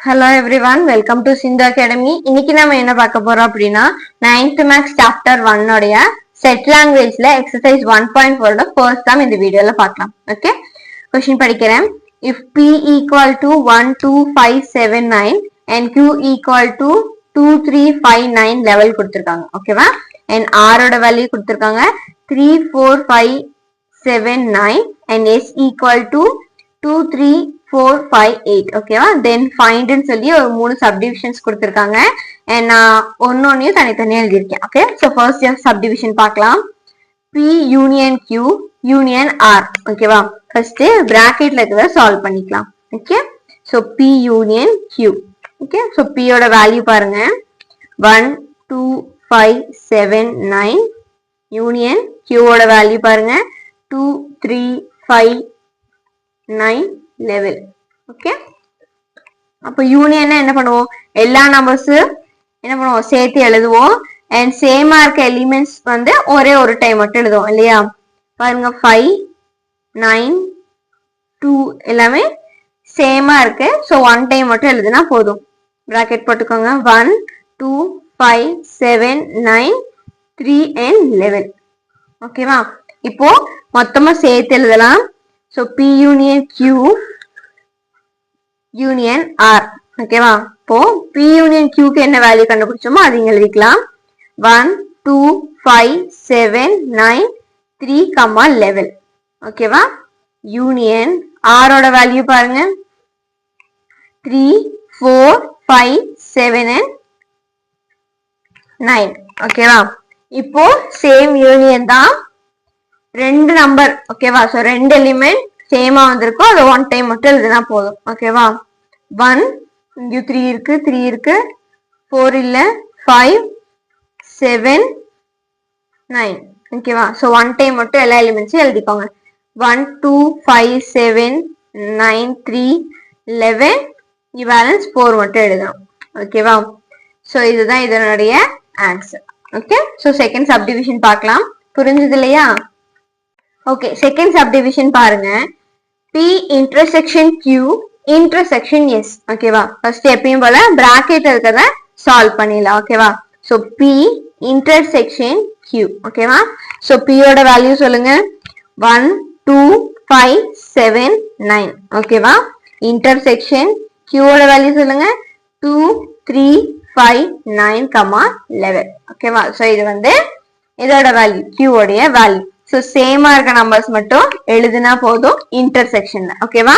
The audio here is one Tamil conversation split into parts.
Hello everyone, welcome to Sindhu Academy. இன்னைக்கு நாம என்ன பார்க்க போறோம் அப்படின்னா 9th Maths Chapter 1 உடைய Set Languageல Exercise 1.4 first time இந்த வீடியோல பார்க்கலாம். ஓகே, கொஸ்டின் படிக்கிறேன். If P equal to 1, 2, 5, 7, 9 and Q equal to 2, 3, 5, 9 level கொடுத்திருக்காங்க. ஓகேவா? and R ஓட வேல்யூ கொடுத்திருக்காங்க 3, 4, 5, 7, 9 and S equal to 2, 3, 4, 5, 8. ஓகேவா? தென் ஃபைண்ட்னு சொல்லி ஒரு 3 சப்டிவிஷன்ஸ் கொடுத்துருக்காங்க. அண்ட் நான் ஒன்னொன்னையும் தனித்தனியாக எழுதியிருக்கேன். ஓகே, ஸோ ஃபர்ஸ்ட் சப்டிவிஷன் பார்க்கலாம். P union Q union R. ஓகேவா? ஃபர்ஸ்ட் பிராக்கெட்ல இருக்கிறத சால்வ் பண்ணிக்கலாம். Okay, so P union Q. Okay, so P யோட வேல்யூ பாருங்க 1, 2, 5, 7, 9 யூனியன் Q ஓட வேல்யூ பாருங்க 2, 3, 5, 9, 11. ஓகே, அப்போ யூனியன் என்ன பண்ணுவோம், எல்லா நம்பர்ஸ் என்ன பண்ணுவோம் சேர்த்து எழுதுவோம். அண்ட் சேமா இருக்க எலிமெண்ட்ஸ் வந்து ஒரே ஒரு டைம் மட்டும் எழுதுவோம் இல்லையா? பாருங்க 5, 9, 2 எல்லாமே சேமா இருக்கு. ஸோ ஒன் டைம் மட்டும் எழுதுனா போதும். பிராக்கெட் போட்டுக்கோங்க 1, 2, 5, 7, 9, 3 and 11. ஓகேவா? இப்போ மொத்தமா சேர்த்து எழுதலாம். So P union Q union R. ஓகேவா? இப்போ P union Q க்கு என்ன வேல்யூ கண்டுபிடிச்சோமோ அது இங்க எழுதிக்கலாம். 1, 2, 5, 7, 9, 3, 11. ஓகேவா? யூனியன் R ஓட வேல்யூ பாருங்க 3, 4, 5, 7 and 9. ஓகேவா? இப்போ சேம் யூனியன் தான், ரெண்டு நம்பர். ஓகேவா? சோ ரெண்டு எலிமெண்ட் சேமா வந்திருக்கும், அது ஒன் டைம் மட்டும் எழுதுனா போதும். ஓகேவா? 1 இங்க 3 இருக்கு, 3 இருக்கு, 4 இல்ல, 5, 7, 9. ஓகேவா? சோ ஒன் டைம் மட்டும் எல்லா எலிமெண்ட்ஸும் எழுதிக்கோங்க. 1, 2, 5, 7, 9, 3, 11 இங்க பேலன்ஸ் 4 மட்டும் எழுதணும். ஓகேவா? சோ இதுதான் இதனுடைய answer. Okay, so second subdivision பார்க்கலாம். புரிஞ்சது இல்லையா? ஓகே, செகண்ட் சப்டிவிஷன் பாருங்க. P intersection Q intersection S. ஓகேவா? ஃபர்ஸ்ட் எப்பயும் போல பிராக்கெட் இருக்கிறத சால்வ் பண்ணிடலாம். ஓகேவா? So P intersection Q. ஓகேவா? சோ P யோட வேல்யூ சொல்லுங்க 1, 2, 5, 7, 9. ஓகேவா? இன்டர்செக்ஷன் Q ஓட வேல்யூ சொல்லுங்க 2, 3, 5, 9, 11. ஓகேவா? சோ இது வந்து இதோட வேல்யூ Q உடைய வேல்யூ. ஸோ சேமா இருக்க நம்பர்ஸ் மட்டும் எழுதுனா போதும் இன்டர்செக்ஷன்ல. ஓகேவா?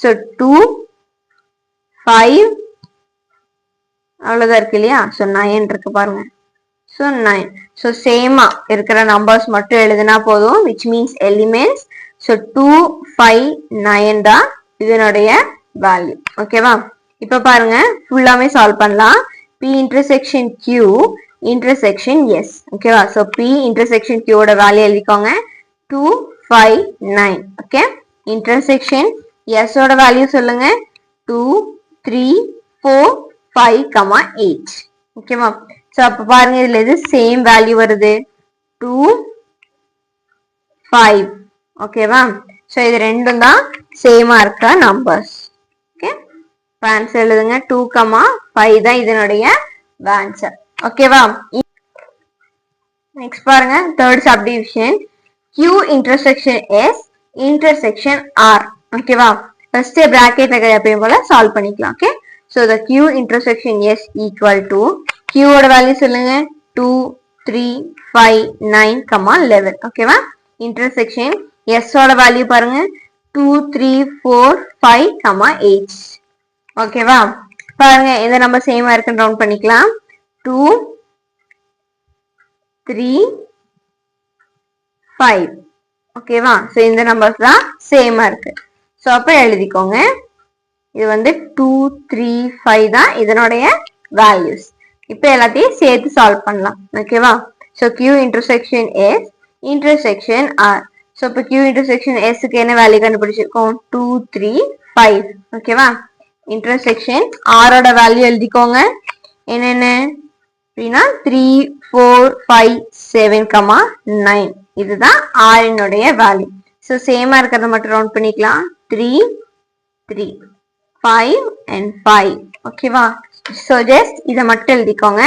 ஸோ 2, 5 அவ்வளவுதான் இருக்கு இல்லையா? ஸோ 9 இருக்கு பாருங்க. ஸோ 9. ஸோ சேமா இருக்கிற நம்பர்ஸ் மட்டும் எழுதுனா போதும், விச் மீன்ஸ் எலிமெண்ட்ஸ். ஸோ 2, 5, 9 தான் இதனுடைய வேல்யூ. ஓகேவா? இப்ப பாருங்க ஃபுல்லாமே சால்வ் பண்ணலாம். P intersection Q intersection S. ஓகேவா? சோ P intersection Q ஓட வேல்யூ எழுதிக்கோங்க 2, 5, 9. ஓகே, intersection S ஓட வேல்யூ சொல்லுங்க 2, 3, 4, 5, 8. ஓகேவா? சோ அப்ப பாருங்க இதுல எது சேம் வேல்யூ வருது 2, 5. ஓகேவா? சோ இது ரெண்டும் தான் சேமா இருக்க நம்பர்ஸ். ஓகே, ஆன்சர் எழுதுங்க 2, 5 தான் இதனுடைய ஆன்சர். ஓகேவா? நெக்ஸ்ட் பாருங்க third subdivision Q intersection S intersection R. ஓகேவா? ஃபர்ஸ்ட் பிராக்கெட் இருக்கிற எப்பயும் போல சால்வ் பண்ணிக்கலாம். Okay, so the Q intersection S equal to Q ஓட வேல்யூ சொல்லுங்க 2, 3, 5, 9, 11. ஓகேவா? இன்டர்செக்ஷன் S ஓட வேல்யூ பாருங்க 2, 3, 4, 5, 8. ஓகேவா? பாருங்க எந்த நம்பர் சேமா இருக்குன்னு ரவுண்ட் பண்ணிக்கலாம். 2, 3, 5. ஓகேவா? சோ இந்த நம்பர்ஸ் தான் சேமா இருக்கு. சோ அப்ப எழுதிக்கோங்க இது வந்து 2, 3, 5 தான் இதனுடைய வேல்யூஸ். இப்போ எல்லாத்தையும் சேர்த்து சால்வ் பண்ணலாம். ஓகேவா? So Q intersection S intersection R. So இப்போ Q இன்டர்செக்ஷன் S க்கு என்ன வேல்யூ கண்டுபிடிச்சிருக்கோம் 2, 3, 5. ஓகேவா? இன்டர்செக்ஷன் R ஓட வேல்யூ எழுதிக்கோங்க என்னென்ன அப்படின்னா 3, 4, 5, 7, 9. இதுதான் R னுடைய வேல்யூ. ஸோ சேமா இருக்கிறத மட்டும் ரவுண்ட் பண்ணிக்கலாம் 3, 3, 5 and 5. ஓகேவா? ஸோ ஜஸ்ட் இதை மட்டும் எழுதிக்கோங்க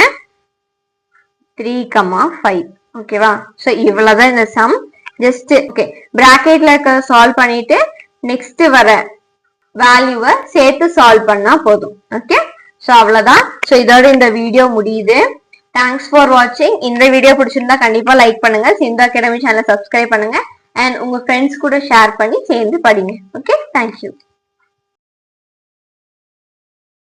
3,5. ஓகேவா? ஸோ இவ்வளவுதான் இந்த சம். ஜஸ்ட் ஓகே பிராக்கெட்ல இருக்க சால்வ் பண்ணிட்டு நெக்ஸ்ட் வர வேல்யூவை சேர்த்து சால்வ் பண்ணா போதும். ஓகே ஸோ அவ்வளவுதான். ஸோ இதோட இந்த வீடியோ முடியுது. தேங்க்ஸ் ஃபார் வாட்சிங். இந்த வீடியோ பிடிச்சிருந்தா கண்டிப்பா லைக் பண்ணுங்க, சிந்து அகாடமி சேனலை சப்ஸ்கிரைப் பண்ணுங்க, அண்ட் உங்க ஃப்ரெண்ட்ஸ் கூட ஷேர் பண்ணி சேர்ந்து படிங்க. Okay thank you.